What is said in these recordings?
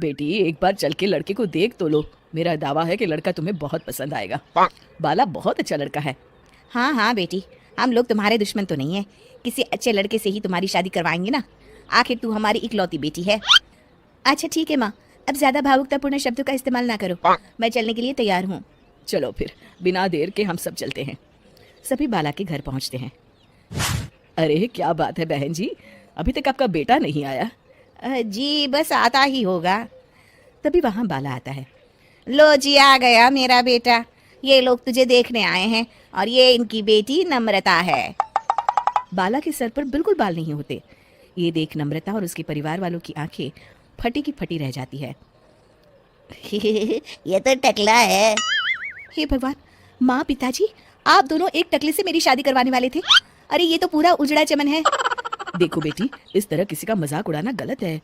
बेटी एक बार चल के लड़के को देख तो लो, मेरा दावा है कि लड़का तुम्हें बहुत पसंद आएगा। बाला बहुत अच्छा लड़का है। हाँ हाँ बेटी, हम लोग तुम्हारे दुश्मन तो नहीं है, किसी अच्छे लड़के से ही तुम्हारी शादी करवाएंगे ना, आखिर तू हमारी इकलौती बेटी है। अच्छा ठीक है माँ, अब ज्यादा भावुकतापूर्ण शब्दों का इस्तेमाल ना करो, मैं चलने के लिए तैयार हूँ। चलो फिर बिना देर के हम सब चलते हैं। सभी बाला के घर पहुंचते हैं। अरे क्या बात है बहन जी, अभी तक आपका बेटा नहीं आया? जी बस आता ही होगा। तभी वहां बाला आता है। लो जी आ गया मेरा बेटा, ये लोग तुझे देखने आए हैं और ये इनकी बेटी नम्रता है। बाला के सर पर बिल्कुल बाल नहीं होते। ये देख नम्रता और उसके परिवार वालों की आंखें फटी की फटी रह जाती है। ये तो टकला है। हे भगवान, माँ पिताजी आप दोनों एक टकले से मेरी शादी करवाने वाले थे। अरे ये तो पूरा उजड़ा चमन है। देखो बेटी, इस तरह किसी का मजाक उड़ाना गलत है।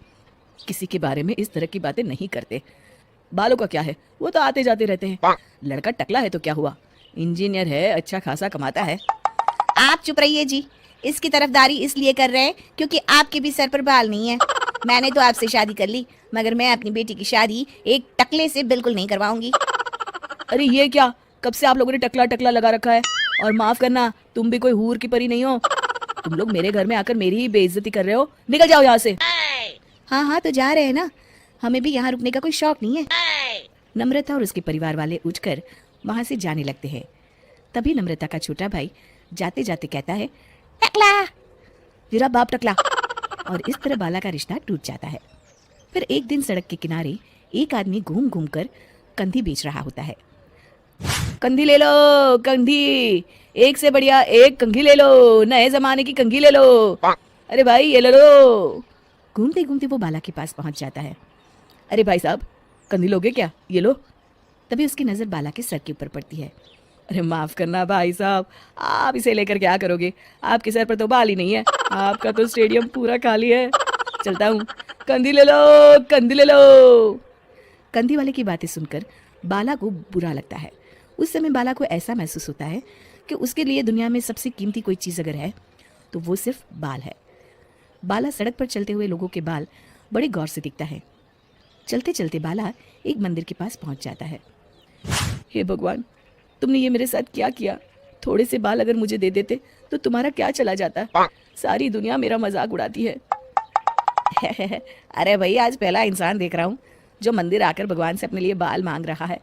किसी के बारे में इस तरह की बातें नहीं करते। बालों का क्या है, वो तो आते जाते रहते हैं। लड़का टकला है तो क्या हुआ, इंजीनियर है, अच्छा खासा कमाता है। आप चुप रहिए जी, इसकी तरफदारी इसलिए कर रहे हैं क्योंकि आपके भी सर पर बाल नहीं है। मैंने तो आपसे शादी कर ली, मगर मैं अपनी बेटी की शादी एक टकले से बिल्कुल नहीं करवाऊंगी। अरे ये क्या, कब से आप लोगों ने टकला टकला लगा रखा है? और माफ करना, तुम भी कोई हूर की परी नहीं हो। तुम लोग मेरे घर में आकर मेरी ही बेइज्जती कर रहे हो। निकल जाओ यहाँ से। हाँ हाँ तो जा रहे हैं ना, हमें भी यहाँ रुकने का कोई शौक नहीं है। नम्रता और उसके परिवार वाले उठकर वहां से जाने लगते हैं। तभी नम्रता का छोटा भाई जाते जाते कहता है, टकला, तेरा बाप टकला। और इस तरह बाला का रिश्ता टूट जाता है। फिर एक दिन सड़क के किनारे एक आदमी घूम घूम कर कंधी बेच रहा होता है। कंधी ले लो, कंधी, एक से बढ़िया एक कंघी ले लो, नए जमाने की कंघी ले लो। अरे भाई ये ले लो। घूमते घूमते वो बाला के पास पहुंच जाता है। अरे भाई साहब, कंधी लोगे क्या? ये लो। तभी उसकी नजर बाला के सर के ऊपर पड़ती है। अरे माफ करना भाई साहब, आप इसे लेकर क्या करोगे? आपके सर पर तो बाल ही नहीं है, आपका तो स्टेडियम पूरा खाली है। चलता हूँ, कंधी ले लो, कंधी ले लो। कंधी वाले की बातें सुनकर बाला को बुरा लगता है। उस समय बाला को ऐसा महसूस होता है कि उसके लिए दुनिया में सबसे कीमती कोई चीज़ अगर है तो वो सिर्फ बाल है। बाला सड़क पर चलते हुए लोगों के बाल बड़े गौर से दिखता है। चलते चलते बाला एक मंदिर के पास पहुंच जाता है। हे भगवान, तुमने ये मेरे साथ क्या किया? थोड़े से बाल अगर मुझे दे देते तो तुम्हारा क्या चला जाता? सारी दुनिया मेरा मजाक उड़ाती है। अरे भाई, आज पहला इंसान देख रहा हूँ जो मंदिर आकर भगवान से अपने लिए बाल मांग रहा है।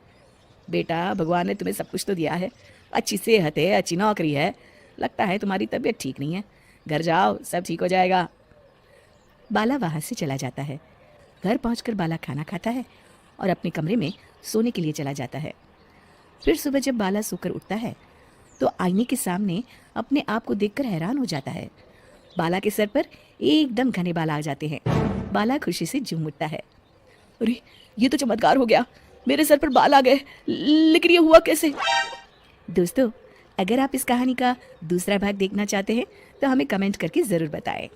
बेटा, भगवान ने तुम्हें सब कुछ तो दिया है, अच्छी सेहत है, अच्छी नौकरी है, लगता है तुम्हारी तबीयत ठीक नहीं है। घर जाओ, सब ठीक हो जाएगा। बाला वहां से चला जाता है। घर पहुंचकर बाला खाना खाता है और अपने कमरे में सोने के लिए चला जाता है। फिर सुबह जब बाला सोकर उठता है तो आईने के सामने अपने आप को देखकर हैरान हो जाता है। बाला के सर पर एकदम घने बाल आ जाते हैं। बाला खुशी से झूम उठता है। अरे ये तो चमत्कार हो गया, मेरे सर पर बाल आ गए। लेकिन ये हुआ कैसे? दोस्तों, अगर आप इस कहानी का दूसरा भाग देखना चाहते हैं तो हमें कमेंट करके ज़रूर बताएं।